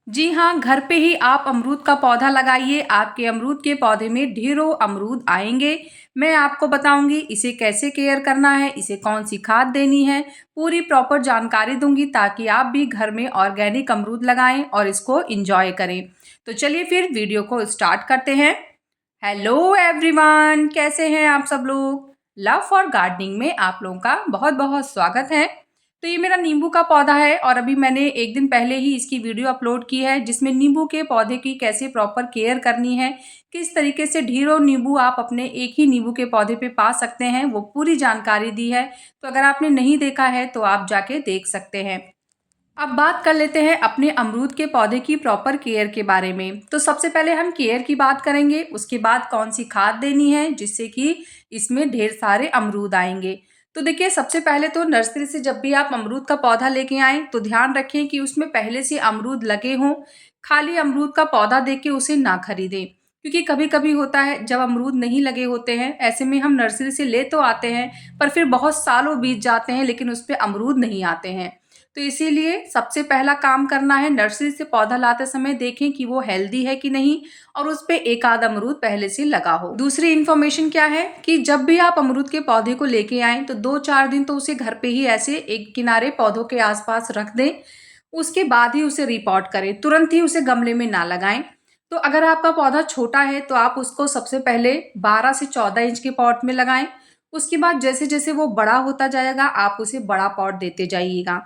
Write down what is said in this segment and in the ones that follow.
जी हाँ, घर पे ही आप अमरूद का पौधा लगाइए, आपके अमरूद के पौधे में ढेरों अमरूद आएँगे। मैं आपको बताऊँगी इसे कैसे केयर करना है, इसे कौन-सी खाद देनी है, पूरी प्रॉपर जानकारी दूँगी ताकि आप भी घर में ऑर्गेनिक अमरूद लगाएँ और इसको एन्जॉय करें। तो चलिए फिर वीडियो को स्टार्ट करते हैं। हेलो एवरीवन, कैसे हैं आप सब लोग? लव फॉर गार्डनिंग में आप लोगों का बहुत-बहुत स्वागत है। तो ये मेरा नींबू का पौधा है और अभी मैंने 1 दिन पहले ही इसकी वीडियो अपलोड की है जिसमें नींबू के पौधे की कैसे प्रॉपर केयर करनी है, किस तरीके से ढेरों नींबू आप अपने एक ही नींबू के पौधे पे पा सकते हैं, वो पूरी जानकारी दी है। तो अगर आपने नहीं देखा है तो आप जाके देख सकते हैं। अब बात कर लेते हैं अपने अमरूद के पौधे की प्रॉपर केयर के बारे में। तो सबसे पहले हम केयर की बात करेंगे, उसके बाद कौन सी खाद देनी है जिससे कि इसमें ढेर सारे अमरूद आएँगे। तो देखिए सबसे पहले तो नर्सरी से जब भी आप अमरूद का पौधा लेके आएँ तो ध्यान रखें कि उसमें पहले से अमरूद लगे हों। खाली अमरूद का पौधा देख के उसे ना खरीदें, क्योंकि कभी-कभी होता है जब अमरूद नहीं लगे होते हैं, ऐसे में हम नर्सरी से ले तो आते हैं पर फिर बहुत सालों बीत जाते हैं लेकिन उसपे अमरूद नहीं आते हैं। तो इसीलिए सबसे पहला काम करना है, नर्सरी से पौधा लाते समय देखें कि वो हेल्दी है कि नहीं और उस पे एक आध अमरूद पहले से लगा हो। दूसरी इन्फॉर्मेशन क्या है कि जब भी आप अमरूद के पौधे को लेके आएँ तो 2-4 दिन तो उसे घर पे ही ऐसे एक किनारे पौधों के आस-पास रख दें। उसके बाद ही उसे रिपॉट करें, तुरंत ही उसे गमले में ना लगाएँ। तो अगर आपका पौधा छोटा है तो आप उसको सबसे पहले 12 से 14 इंच के पॉट में लगाएँ। उसके बाद जैसे-जैसे वो बड़ा होता जाएगा आप उसे बड़ा पॉट देते जाइएगा।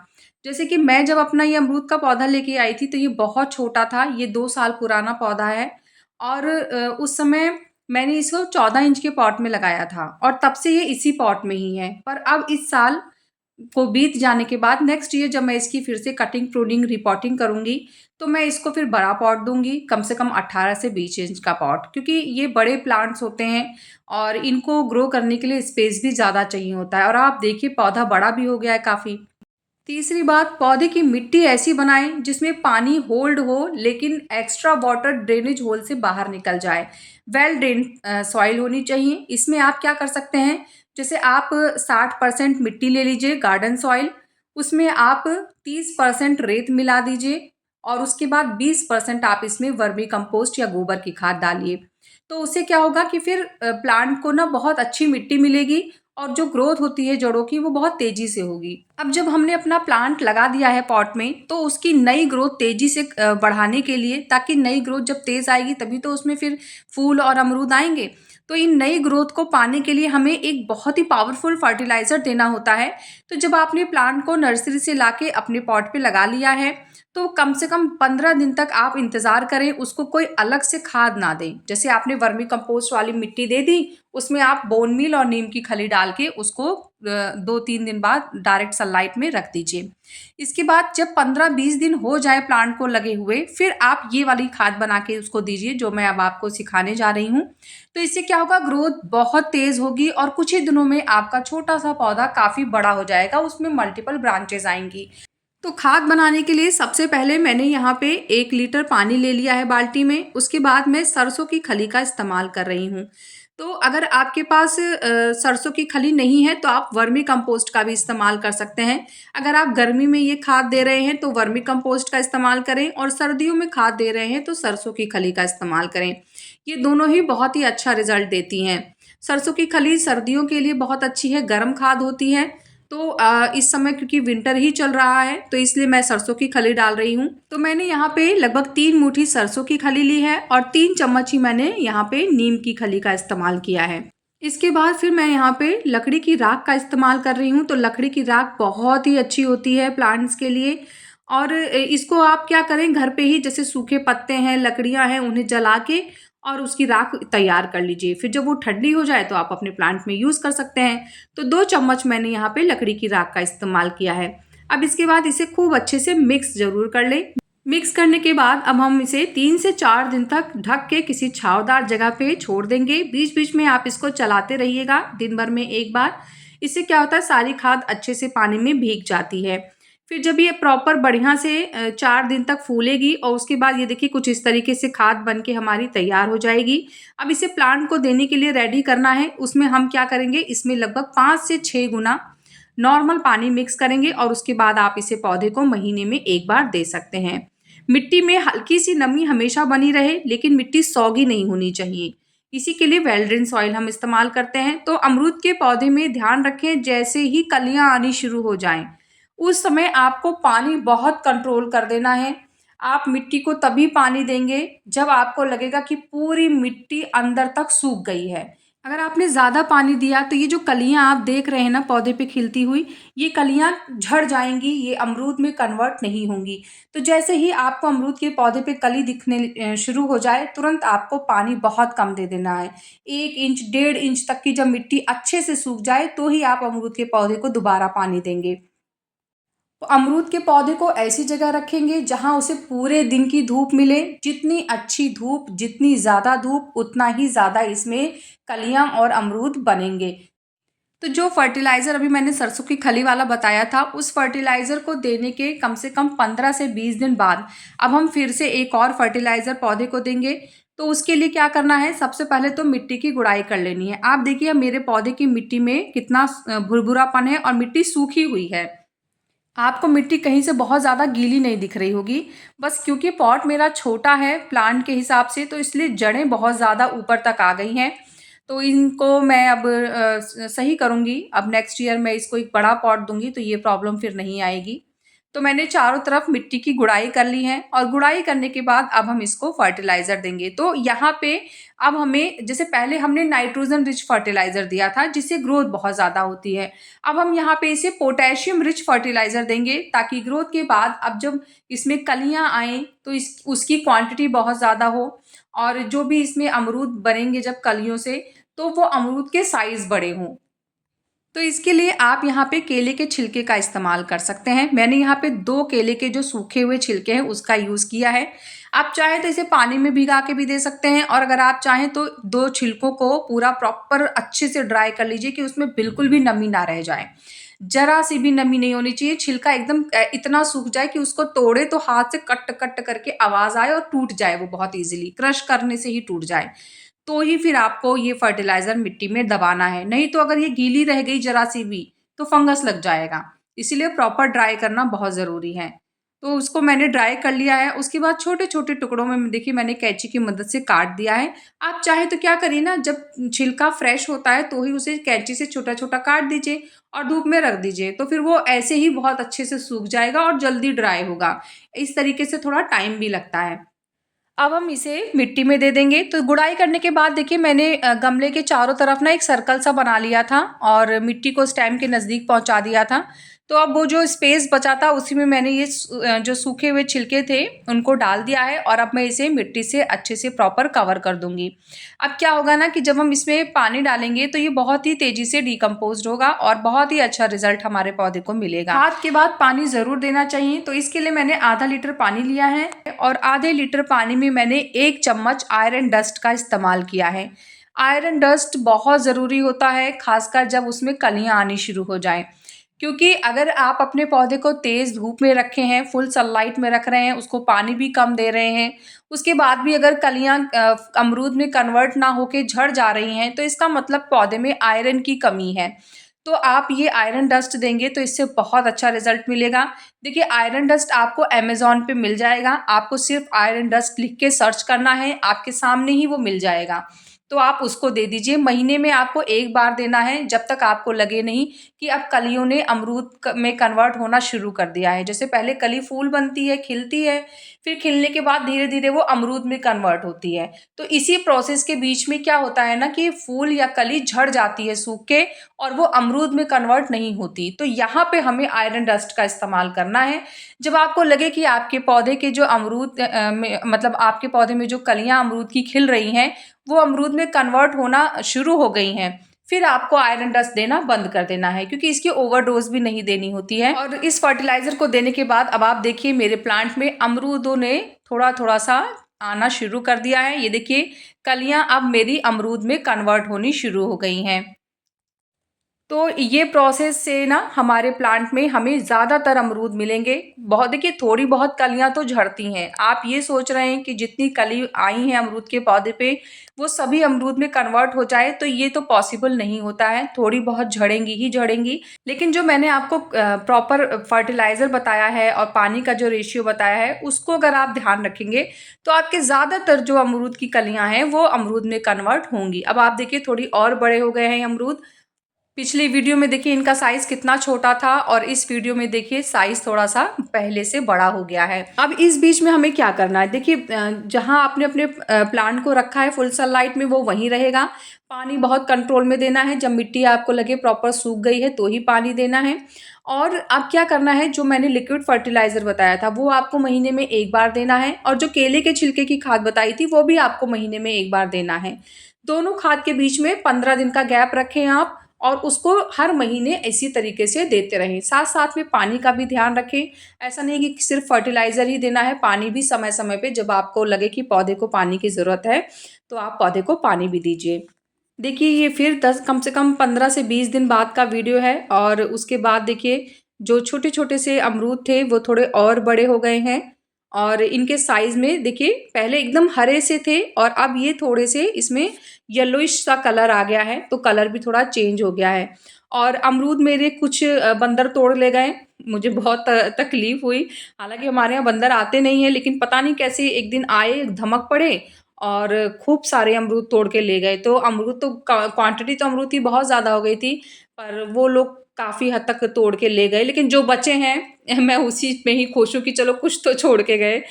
जैसे कि मैं जब अपना ये अमरूद का पौधा लेके आई थी तो ये बहुत छोटा था, ये 2 साल पुराना पौधा है और उस समय मैंने इसको 14 इंच के पॉट में लगाया था और तब से ये इसी पॉट में ही है। पर अब इस साल को बीत जाने के बाद नेक्स्ट ईयर जब मैं इसकी फिर से कटिंग, प्रूनिंग, रिपॉटिंग करूँगी, तो मैं इसको फिर बड़ा पॉट दूँगी, कम से कम 18 से 20 इंच का पॉट, क्योंकि ये बड़े प्लांट्स होते हैं और इनको ग्रो करने के लिए स्पेस भी ज़्यादा चाहिए होता है और आप देखिए पौधा बड़ा भी हो गया है काफ़ी। तीसरी बात, पौधे की मिट्टी ऐसी बनाएं जिसमें पानी होल्ड हो लेकिन एक्स्ट्रा वाटर ड्रेनेज होल से बाहर निकल जाए। वेल ड्रेन सॉइल होनी चाहिए। इसमें आप क्या कर सकते हैं, जैसे आप 60% मिट्टी ले लीजिए गार्डन सॉइल, उसमें आप 30% रेत मिला दीजिए और उसके बाद 20% आप इसमें वर्मी कंपोस्ट या गोबर की खाद डालिए। तो उससे क्या होगा कि फिर प्लांट को ना बहुत अच्छी मिट्टी मिलेगी और जो ग्रोथ होती है जड़ों की वो बहुत तेजी से होगी। अब जब हमने अपना प्लांट लगा दिया है पॉट में तो उसकी नई ग्रोथ तेजी से बढ़ाने के लिए, ताकि नई ग्रोथ जब तेज आएगी तभी तो उसमें फिर फूल और अमरूद आएंगे। तो इन नई ग्रोथ को पाने के लिए हमें एक बहुत ही पावरफुल फर्टिलाइजर देना होता है। तो जब आपने प्लांट को नर्सरी से लाके अपने पॉट पे लगा लिया है तो कम से कम 15 दिन तक आप इंतज़ार करें, उसको कोई अलग से खाद ना दें। जैसे आपने वर्मी कंपोस्ट वाली मिट्टी दे दी, उसमें आप बोन मील और नीम की खली डाल के उसको 2-3 दिन बाद डायरेक्ट सनलाइट में रख दीजिए। इसके बाद जब 15-20 दिन हो जाए प्लांट को लगे हुए, फिर आप ये वाली खाद बना के उसको दीजिए जो मैं अब आपको सिखाने जा रही हूँ। तो इससे क्या होगा, ग्रोथ बहुत तेज़ होगी और कुछ ही दिनों में आपका छोटा-सा पौधा काफ़ी बड़ा हो जाएगा, उसमें मल्टीपल ब्रांचेज़ आएँगी। तो खाद बनाने के लिए सबसे पहले मैंने यहाँ पे 1 लीटर पानी ले लिया है बाल्टी में, उसके बाद मैं सरसों की खली का इस्तेमाल कर रही हूँ। तो अगर आपके पास सरसों की खली नहीं है तो आप वर्मी कंपोस्ट का भी इस्तेमाल कर सकते हैं। अगर आप गर्मी में ये खाद दे रहे हैं तो वर्मी कंपोस्ट का इस्तेमाल करें और सर्दियों में खाद दे रहे हैं तो सरसों की खली का इस्तेमाल करें। ये दोनों ही बहुत ही अच्छा रिज़ल्ट देती हैं। सरसों की खली सर्दियों के लिए बहुत अच्छी है, गर्म खाद होती है। तो इस समय क्योंकि विंटर ही चल रहा है तो इसलिए मैं सरसों की खली डाल रही हूँ। तो मैंने यहाँ पे लगभग 3 मुट्ठी सरसों की खली ली है और 3 चम्मच ही मैंने यहाँ पे नीम की खली का इस्तेमाल किया है। इसके बाद फिर मैं यहाँ पे लकड़ी की राख का इस्तेमाल कर रही हूँ। तो लकड़ी की राख बहुत ही अच्छी होती है प्लांट्स के लिए और इसको आप क्या करें, घर पे ही जैसे सूखे पत्ते हैं, लकड़ियाँ हैं, उन्हें जला के और उसकी राख तैयार कर लीजिए। फिर जब वो ठंडी हो जाए तो आप अपने प्लांट में यूज़ कर सकते हैं। तो 2 चम्मच मैंने यहाँ पे लकड़ी की राख का इस्तेमाल किया है। अब इसके बाद इसे खूब अच्छे से मिक्स ज़रूर कर लें। मिक्स करने के बाद अब हम इसे 3 से 4 दिन तक ढक के किसी छांवदार जगह पे छोड़ देंगे। बीच-बीच में आप इसको चलाते रहिएगा, दिन भर में 1 बार। इससे क्या होता है, सारी खाद अच्छे से पानी में भीग जाती है। फिर जब ये प्रॉपर बढ़िया से 4 दिन तक फूलेगी और उसके बाद ये देखिए कुछ इस तरीके से खाद बन के हमारी तैयार हो जाएगी। अब इसे प्लांट को देने के लिए रेडी करना है। उसमें हम क्या करेंगे, इसमें लगभग 5 से 6 गुना नॉर्मल पानी मिक्स करेंगे और उसके बाद आप इसे पौधे को महीने में 1 बार दे सकते हैं। मिट्टी में हल्की सी नमी हमेशा बनी रहे, लेकिन मिट्टी सौगी नहीं होनी चाहिए। इसी के लिए वेल ड्रेन सॉइल हम इस्तेमाल करते हैं। तो अमरूद के पौधे में ध्यान रखें, जैसे ही कलियां आनी शुरू हो जाएं उस समय आपको पानी बहुत कंट्रोल कर देना है। आप मिट्टी को तभी पानी देंगे जब आपको लगेगा कि पूरी मिट्टी अंदर तक सूख गई है। अगर आपने ज़्यादा पानी दिया तो ये जो कलियां आप देख रहे हैं ना पौधे पे खिलती हुई, ये कलियां झड़ जाएंगी, ये अमरूद में कन्वर्ट नहीं होंगी। तो जैसे ही आपको अमरूद के पौधे पे कली दिखने शुरू हो जाए, तुरंत आपको पानी बहुत कम दे देना है। 1 इंच 1.5 इंच तक की जब मिट्टी अच्छे से सूख जाए तो ही आप अमरूद के पौधे को दोबारा पानी देंगे। तो अमरूद के पौधे को ऐसी जगह रखेंगे जहां उसे पूरे दिन की धूप मिले। जितनी अच्छी धूप, जितनी ज़्यादा धूप, उतना ही ज़्यादा इसमें कलियां और अमरूद बनेंगे। तो जो फर्टिलाइज़र अभी मैंने सरसों की खली वाला बताया था, उस फर्टिलाइज़र को देने के कम से कम 15 से 20 दिन बाद अब हम फिर से एक और फर्टिलाइज़र पौधे को देंगे। तो उसके लिए क्या करना है, सबसे पहले तो मिट्टी की गुड़ाई कर लेनी है। आप देखिए मेरे पौधे की मिट्टी में कितना भुरभुरापन है और मिट्टी सूखी हुई है। आपको मिट्टी कहीं से बहुत ज़्यादा गीली नहीं दिख रही होगी, बस क्योंकि पॉट मेरा छोटा है प्लांट के हिसाब से, तो इसलिए जड़ें बहुत ज़्यादा ऊपर तक आ गई हैं। तो इनको मैं अब सही करूँगी। अब नेक्स्ट ईयर मैं इसको एक बड़ा पॉट दूँगी तो ये प्रॉब्लम फिर नहीं आएगी। तो मैंने चारों तरफ मिट्टी की गुड़ाई कर ली है और गुड़ाई करने के बाद अब हम इसको फर्टिलाइज़र देंगे। तो यहाँ पे अब हमें, जैसे पहले हमने नाइट्रोजन रिच फर्टिलाइज़र दिया था जिससे ग्रोथ बहुत ज़्यादा होती है। अब हम यहाँ पे इसे पोटेशियम रिच फर्टिलाइज़र देंगे ताकि ग्रोथ के बाद अब जब इसमें कलियाँ आएँ तो इस उसकी क्वांटिटी बहुत ज़्यादा हो, और जो भी इसमें अमरूद बनेंगे जब कलियों से, तो वो अमरूद के साइज़ बड़े हों। तो इसके लिए आप यहाँ पे केले के छिलके का इस्तेमाल कर सकते हैं। मैंने यहाँ पे 2 केले के जो सूखे हुए छिलके हैं उसका यूज़ किया है। आप चाहें तो इसे पानी में भिगा के भी दे सकते हैं, और अगर आप चाहें तो 2 छिलकों को पूरा प्रॉपर अच्छे से ड्राई कर लीजिए कि उसमें बिल्कुल भी नमी ना रह जाए। ज़रा सी भी नमी नहीं होनी चाहिए, छिलका एकदम इतना सूख जाए कि उसको तोड़े तो हाथ से कट कट करके आवाज़ आए और टूट जाए वो बहुत ईज़िली, क्रश करने से ही टूट जाए। तो ही फिर आपको ये फर्टिलाइज़र मिट्टी में दबाना है, नहीं तो अगर ये गीली रह गई ज़रा सी भी तो फंगस लग जाएगा। इसीलिए प्रॉपर ड्राई करना बहुत ज़रूरी है। तो उसको मैंने ड्राई कर लिया है, उसके बाद छोटे-छोटे टुकड़ों में देखिए मैंने कैंची की मदद से काट दिया है। आप चाहे तो क्या करिए ना, जब छिलका फ्रेश होता है तो ही उसे कैंची से छोटा-छोटा काट दीजिए और धूप में रख दीजिए, तो फिर वो ऐसे ही बहुत अच्छे से सूख जाएगा और जल्दी ड्राई होगा। इस तरीके से थोड़ा टाइम भी लगता है। अब हम इसे मिट्टी में दे देंगे। तो गुड़ाई करने के बाद देखिए मैंने गमले के चारों तरफ ना एक सर्कल सा बना लिया था और मिट्टी को स्टेम के नज़दीक पहुंचा दिया था। तो अब वो जो स्पेस बचा था उसी में मैंने ये जो सूखे हुए छिलके थे उनको डाल दिया है, और अब मैं इसे मिट्टी से अच्छे से प्रॉपर कवर कर दूंगी। अब क्या होगा ना कि जब हम इसमें पानी डालेंगे तो ये बहुत ही तेज़ी से डिकम्पोज्ड होगा और बहुत ही अच्छा रिजल्ट हमारे पौधे को मिलेगा। खाद के बाद पानी ज़रूर देना चाहिए। तो इसके लिए मैंने आधा लीटर पानी लिया है और आधे लीटर पानी में मैंने 1 चम्मच आयरन डस्ट का इस्तेमाल किया है। आयरन डस्ट बहुत ज़रूरी होता है, खासकर जब उसमें कलियां आनी शुरू हो जाएं, क्योंकि अगर आप अपने पौधे को तेज़ धूप में रखे हैं, फुल सनलाइट में रख रहे हैं, उसको पानी भी कम दे रहे हैं, उसके बाद भी अगर कलियां अमरूद में कन्वर्ट ना होके झड़ जा रही हैं, तो इसका मतलब पौधे में आयरन की कमी है। तो आप ये आयरन डस्ट देंगे तो इससे बहुत अच्छा रिजल्ट मिलेगा। देखिए आयरन डस्ट आपको अमेज़न पे मिल जाएगा, आपको सिर्फ आयरन डस्ट लिख के सर्च करना है, आपके सामने ही वो मिल जाएगा। तो आप उसको दे दीजिए। महीने में आपको 1 बार देना है, जब तक आपको लगे नहीं कि अब कलियों ने अमरूद में कन्वर्ट होना शुरू कर दिया है। जैसे पहले कली फूल बनती है, खिलती है, फिर खिलने के बाद धीरे धीरे वो अमरूद में कन्वर्ट होती है। तो इसी प्रोसेस के बीच में क्या होता है ना कि फूल या कली झड़ जाती है सूख के, और वो अमरूद में कन्वर्ट नहीं होती। तो यहाँ पे हमें आयरन डस्ट का इस्तेमाल करना है। जब आपको लगे कि आपके पौधे के जो अमरूद में मतलब आपके पौधे में जो कलियां अमरूद की खिल रही हैं वो अमरूद में कन्वर्ट होना शुरू हो गई हैं, फिर आपको आयरन डस्ट देना बंद कर देना है, क्योंकि इसकी ओवरडोज भी नहीं देनी होती है। और इस फर्टिलाइजर को देने के बाद अब आप देखिए मेरे प्लांट में अमरूदों ने थोड़ा थोड़ा सा आना शुरू कर दिया है। ये देखिए कलियां अब मेरी अमरूद में कन्वर्ट होनी शुरू हो गई हैं। तो ये प्रोसेस से ना हमारे प्लांट में हमें ज़्यादातर अमरूद मिलेंगे। बहुत देखिए थोड़ी बहुत कलियाँ तो झड़ती हैं। आप ये सोच रहे हैं कि जितनी कली आई हैं अमरूद के पौधे पे वो सभी अमरूद में कन्वर्ट हो जाए, तो ये तो पॉसिबल नहीं होता है। थोड़ी बहुत झड़ेंगी ही झड़ेंगी। लेकिन जो मैंने आपको प्रॉपर फर्टिलाइज़र बताया है और पानी का जो रेशियो बताया है उसको अगर आप ध्यान रखेंगे तो आपके ज़्यादातर जो अमरूद की कलियाँ हैं वो अमरूद में कन्वर्ट होंगी। अब आप देखिए थोड़ी और बड़े हो गए हैं अमरूद। पिछली वीडियो में देखिए इनका साइज़ कितना छोटा था और इस वीडियो में देखिए साइज़ थोड़ा-सा पहले से बड़ा हो गया है। अब इस बीच में हमें क्या करना है, देखिए जहाँ आपने अपने प्लांट को रखा है फुल सनलाइट में वो वहीं रहेगा। पानी बहुत कंट्रोल में देना है, जब मिट्टी आपको लगे प्रॉपर सूख गई है तो ही पानी देना है। और अब क्या करना है, जो मैंने लिक्विड फर्टिलाइज़र बताया था वो आपको महीने में 1 बार देना है और जो केले के छिलके की खाद बताई थी वो भी आपको महीने में 1 बार देना है। दोनों खाद के बीच में 15 दिन का गैप रखें आप और उसको हर महीने इसी तरीके से देते रहें। साथ-साथ में पानी का भी ध्यान रखें। ऐसा नहीं कि सिर्फ़ फर्टिलाइज़र ही देना है, पानी भी समय-समय पे जब आपको लगे कि पौधे को पानी की ज़रूरत है, तो आप पौधे को पानी भी दीजिए। देखिए ये फिर 10 कम से कम 15 से 20 दिन बाद का वीडियो है और उसके बाद देखिए जो छोटे-छोटे से अमरूद थे वो थोड़े और बड़े हो गए हैं और इनके साइज़ में देखिए पहले एकदम हरे से थे और अब ये थोड़े से इसमें येलोइश सा कलर आ गया है, तो कलर भी थोड़ा चेंज हो गया है। और अमरूद मेरे कुछ बंदर तोड़ ले गए, मुझे बहुत तकलीफ़ हुई। हालाँकि हमारे यहाँ बंदर आते नहीं हैं लेकिन पता नहीं कैसे एक दिन आए, धमक पड़े और खूब सारे अमरूद तोड़ के ले गए। तो अमरूद तो क्वांटिटी तो अमरूद की बहुत ज़्यादा हो गई थी, पर वो लोग काफ़ी हद तक तोड़ के ले गए। लेकिन जो बचे हैं मैं उसी में ही खुश हूँ कि चलो कुछ तो छोड़ के गए।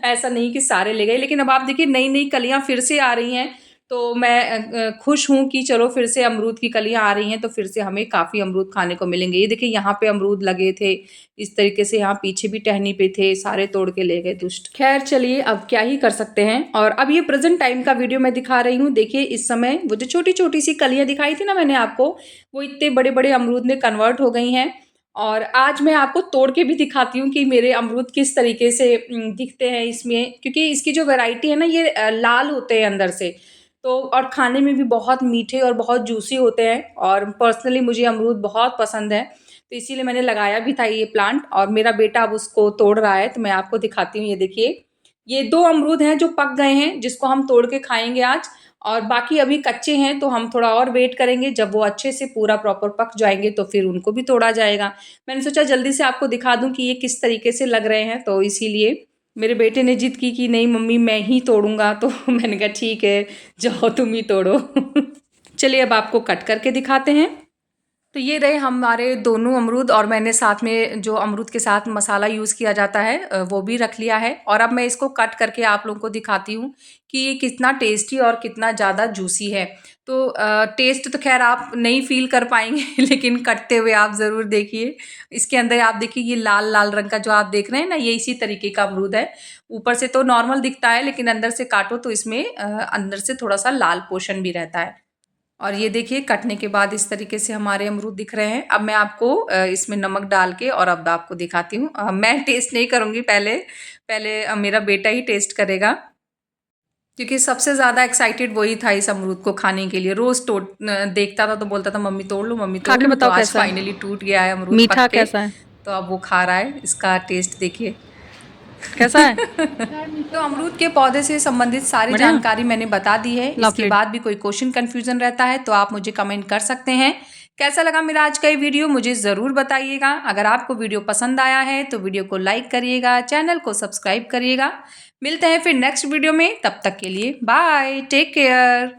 ऐसा नहीं कि सारे ले गए। लेकिन अब आप देखिए नई-नई कलियाँ फिर से आ रही हैं, तो मैं खुश हूँ कि चलो फिर से अमरूद की कलियाँ आ रही हैं, तो फिर से हमें काफ़ी अमरूद खाने को मिलेंगे। ये देखिए यहाँ पे अमरूद लगे थे, इस तरीके से यहाँ पीछे भी टहनी पे थे, सारे तोड़ के ले गए दुष्ट। ख़ैर चलिए अब क्या ही कर सकते हैं। और अब ये प्रेज़ेंट टाइम का वीडियो मैं दिखा रही हूँ। देखिए इस समय वो जो छोटी-छोटी सी कलियाँ दिखाई थी ना मैंने आपको, वो इतने बड़े-बड़े अमरूद में कन्वर्ट हो गई हैं। और आज मैं आपको तोड़ के भी दिखाती हूँ कि मेरे अमरूद किस तरीके से दिखते हैं इसमें, क्योंकि इसकी जो वैरायटी है ना ये लाल होते हैं अंदर से। तो और खाने में भी बहुत मीठे और बहुत जूसी होते हैं और पर्सनली मुझे अमरूद बहुत पसंद है, तो इसीलिए मैंने लगाया भी था ये प्लांट और मेरा बेटा अब उसको तोड़ रहा है, तो मैं आपको दिखाती हूँ। ये देखिए, ये 2 अमरूद हैं जो पक गए हैं, जिसको हम तोड़ के खाएँगे आज और बाकी अभी कच्चे हैं, तो हम थोड़ा और वेट करेंगे। जब वो अच्छे से पूरा प्रॉपर पक जाएँगे, तो फिर उनको भी तोड़ा जाएगा। मैंने सोचा जल्दी से आपको दिखा दूँ कि ये किस तरीके से लग रहे हैं, तो इसीलिए मेरे बेटे ने ज़िद की कि नहीं मम्मी मैं ही तोड़ूँगा, तो मैंने कहा ठीक है, जाओ तुम ही तोड़ो। चलिए अब आपको कट करके दिखाते हैं। तो ये रहे हमारे दोनों अमरूद और मैंने साथ में जो अमरूद के साथ मसाला यूज़ किया जाता है वो भी रख लिया है और अब मैं इसको कट करके आप लोगों को दिखाती हूँ कि ये कितना टेस्टी और कितना ज़्यादा जूसी है। तो टेस्ट तो खैर आप नहीं फ़ील कर पाएँगे लेकिन कटते हुए आप ज़रूर देखिए। इसके अंदर आप देखिए ये लाल-लाल रंग का जो आप देख रहे हैं ना, ये इसी तरीके का अमरूद है। ऊपर से तो नॉर्मल दिखता है लेकिन अंदर से काटो तो इसमें अंदर से थोड़ा-सा लाल पोर्शन भी रहता है। और ये देखिए कटने के बाद इस तरीके से हमारे अमरूद दिख रहे हैं। अब मैं आपको इसमें नमक डाल के और अब आपको दिखाती हूँ। मैं टेस्ट नहीं करूँगी पहले, मेरा बेटा ही टेस्ट करेगा, क्योंकि सबसे ज़्यादा एक्साइटेड वही था इस अमरूद को खाने के लिए। रोज़ देखता था तो बोलता था मम्मी तोड़ लो, मम्मी खा तोड़ के लो। तो बताओ आज कैसा है। फाइनली टूट गया है अमरूद मीठा पक के। कैसा है? तो अब वो खा रहा है, इसका टेस्ट देखिए। कैसा है? तो अमरूद के पौधे से संबंधित सारी बढ़िया। जानकारी मैंने बता दी है। ला इसके प्लेट। बाद भी कोई क्वेश्चन कंफ्यूजन रहता है तो आप मुझे कमेंट कर सकते हैं। कैसा लगा मेरा आज का ये वीडियो मुझे ज़रूर बताइएगा। अगर आपको वीडियो पसंद आया है तो वीडियो को लाइक करिएगा, चैनल को सब्सक्राइब करिएगा। मिलते हैं फिर नेक्स्ट वीडियो में, तब तक के लिए बाय, टेक केयर।